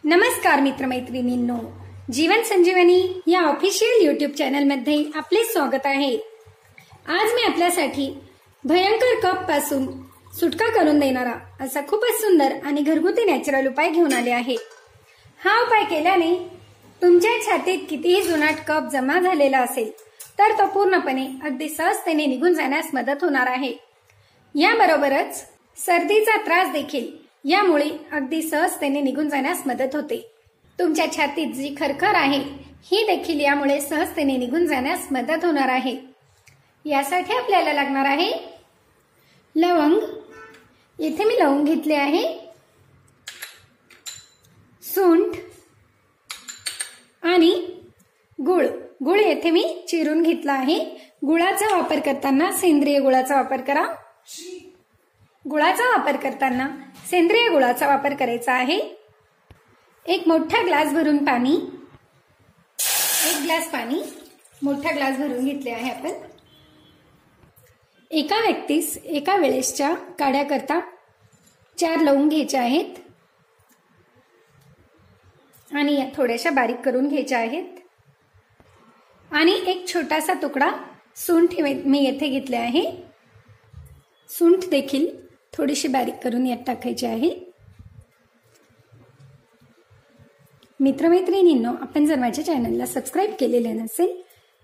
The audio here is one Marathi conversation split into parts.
नमस्कार मित्रमैत्रिणींनो, जीवन संजीवनी या ऑफिशियल यूट्यूब चॅनल मध्ये आपले स्वागत आहे। आज मी आपल्यासाठी भयंकर कफ पासून सुटका करून देणारा असा खूपच सुंदर आणि घरगुती नॅचरल उपाय घेऊन आले आहे। हा उपाय केल्याने तुमच्या छातीत कितीही जुनाट कफ जमा झालेला असेल तर तो पूर्णपणे अगदी सहजतेने निघून जाण्यास मदत होणार आहे। याबरोबरच सर्दीचा त्रास देखील यामुळे अगदी सहजतेने निघून जाण्यास मदत होते। तुमच्या छातीत जी खरखर आहे ही देखील यामुळे सहजतेने निघून जाण्यास मदत होणार आहे। यासाठी आपल्याला लागणार आहे लवंग। येथे मी लवंग घेतले आहे, सुंठ आणि गुळ। गुळ येथे मी चिरून घेतला आहे। गुळाचा वापर करताना सेंद्रिय गुळाचा वापर करा। गुळाचा वापर करताना सेंद्रिय गुळाचा वापर करायचा आहे। एक मोठा ग्लास भरून पाणी, एक ग्लास पाणी मोठा ग्लास भरून घेतले आहे आपण। एका व्यक्तीस एका वेळेसच्या काढ्या करता 4 लवंग घ्यायचे आहेत आणि या थोड्याशा बारीक करून घ्यायच्या आहेत आणि एक छोटासा तुकडा सुंठ मी येथे घेतले आहे। सुंठ देखील थोडीशी बारीक करून यात टाकायची आहे। मित्रमैत्रिणींनो, आपण जर माझ्या चॅनलला सबस्क्राइब केलेले नसेल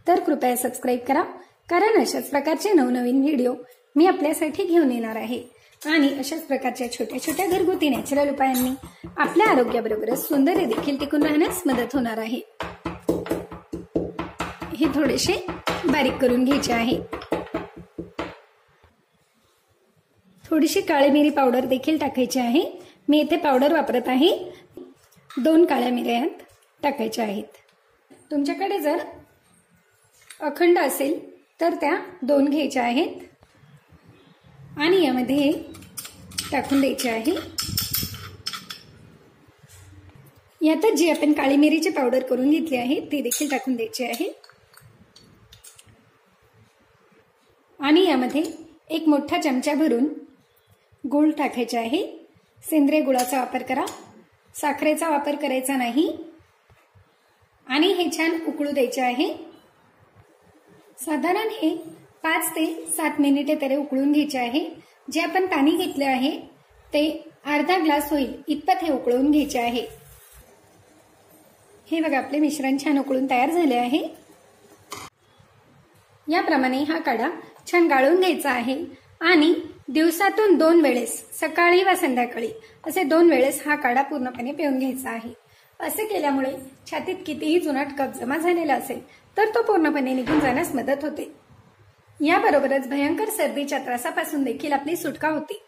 तर कृपया सबस्क्राइब करा, कारण अशाच प्रकारचे नवनवीन व्हिडिओ मी आपल्यासाठी घेऊन येणार आहे आणि अशाच प्रकारच्या छोट्या छोट्या घरगुती नॅचरल उपायांनी आपल्या आरोग्याबरोबरच सौंदर्य देखील टिकून राहण्यास मदत होणार आहे। हे थोडेसे बारीक करून घ्यायचे आहे। थोडीशी काळी मिरी पावडर देखील टाकायची आहे। मी इथे पावडर वापरत आहे। 2 काळ्या मिऱ्या यात टाकायच्या आहेत। तुमच्याकडे जर अखंड असेल तर त्या 2 घ्यायच्या आहेत आणि यामध्ये टाकून द्यायचे आहे। यातच जी आपण काळी मिरीची पावडर करून घेतली आहे ती देखील टाकून द्यायची आहे आणि यामध्ये एक मोठा चमचा भरून गुळ टाकायचा आहे। सेंद्रिय गुळाचा वापर करा, साखरेचा वापर करायचा नाही आणि हे छान उकळू द्यायचे आहे। साधारण हे 5 ते 7 मिनिटे तरी उकळून घ्यायचे आहे। जे आपण पाणी घेतले आहे ते अर्धा ग्लास होईल इतपत हे उकळून घ्यायचे आहे। हे बघा, आपले मिश्रण छान उकळून तयार झाले आहे। याप्रमाणे हा काढा छान गाळून घ्यायचा आहे आणि दिवसातून 2 वेळेस, सकाळी व संध्याकाळी असे 2 वेळेस हा काढा पूर्णपणे पिऊन घ्यायचा आहे। असे केल्यामुळे छातीत कितीही जुनाट कफ जमा झालेला असेल तर तो पूर्णपणे निघून जाण्यास मदत होते। याबरोबरच भयंकर सर्दीच्या त्रासापासून देखील आपली सुटका होते।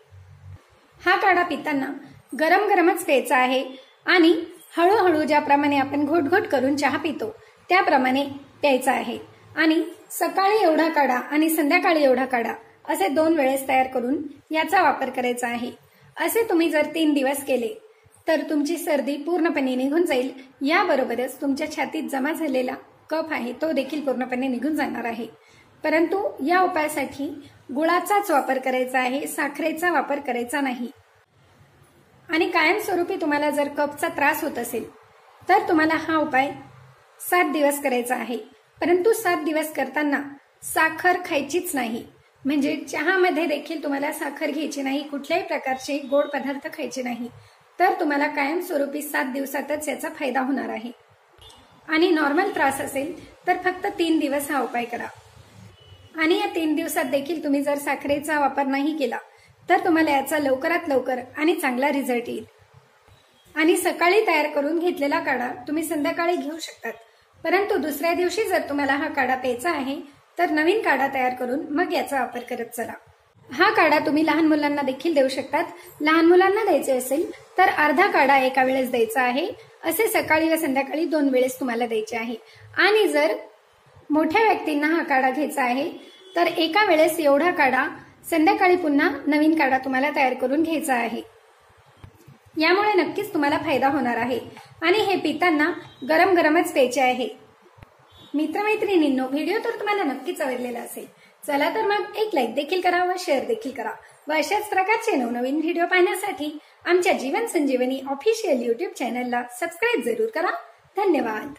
हा काढा पिताना गरम गरमच प्यायचा आहे आणि हळूहळू ज्याप्रमाणे आपण घोट-घोट करून चहा पितो त्याप्रमाणे प्यायचा आहे आणि सकाळी एवढा काढा आणि संध्याकाळी एवढा काढा असे 2 वेळेस तयार करून याचा वापर करायचा आहे। असे तुम्ही जर 3 दिवस केले तर तुमची सर्दी पूर्णपणे निघून जाईल। याबरोबरच तुमच्या छातीत जमा झालेला कफ आहे तो देखील पूर्णपणे निघून जाणार आहे। परंतु या उपायासाठी गुळाचाच वापर करायचा आहे, साखरेचा वापर करायचा नाही। आणि कायमस्वरूपी तुम्हाला जर कफचा त्रास होत असेल तर तुम्हाला हा उपाय 7 दिवस करायचा आहे। परंतु 7 दिवस करताना साखर खायचीच नाही, म्हणजे चहामध्ये देखील तुम्हाला साखर घ्यायची नाही, कुठल्याही प्रकारचे गोड पदार्थ खायचे नाही, तर तुम्हाला कायमस्वरूपी 7 दिवसातच याचा फायदा होणार आहे। आणि नॉर्मल त्रास असेल तर फक्त 3 दिवस हा उपाय करा आणि या 3 दिवसात देखील तुम्ही जर साखरेचा वापर नाही केला तर तुम्हाला याचा लवकरात लवकर आणि चांगला रिझल्ट येईल। आणि सकाळी तयार करून घेतलेला काढा तुम्ही संध्याकाळी घेऊ शकतात, परंतु दुसऱ्या दिवशी जर तुम्हाला हा काढा प्यायचा आहे तर नवीन काढा तयार करून मग याचा वापर करत चला। हा काढा तुम्ही लहान मुलांना देखील देऊ शकतात। लहान मुलांना द्यायचे असेल तर अर्धा काढा एका वेळेस द्यायचा आहे। असे सकाळी व संध्याकाळी 2 वेळेस तुम्हाला द्यायचे आहे। आणि जर मोठ्या व्यक्तींना हा काढा घ्यायचा आहे तर एका वेळेस एवढा काढा संध्याकाळी पुन्हा नवीन काढा तुम्हाला तयार करून घ्यायचा आहे। यामुळे नक्कीच तुम्हाला फायदा होणार आहे आणि हे पिताना गरम गरमच प्यायचे आहे। मित्रमैत्रिणींनो, व्हिडिओ तर तुम्हाला नक्कीच आवडलेला असेल। चला तर मग एक लाईक देखील करा व शेअर देखील करा व अशाच प्रकारचे नवनवीन व्हिडिओ पाहण्यासाठी आमच्या जीवन संजीवनी ऑफिशियल YouTube चॅनलला सबस्क्राईब जरूर करा. धन्यवाद.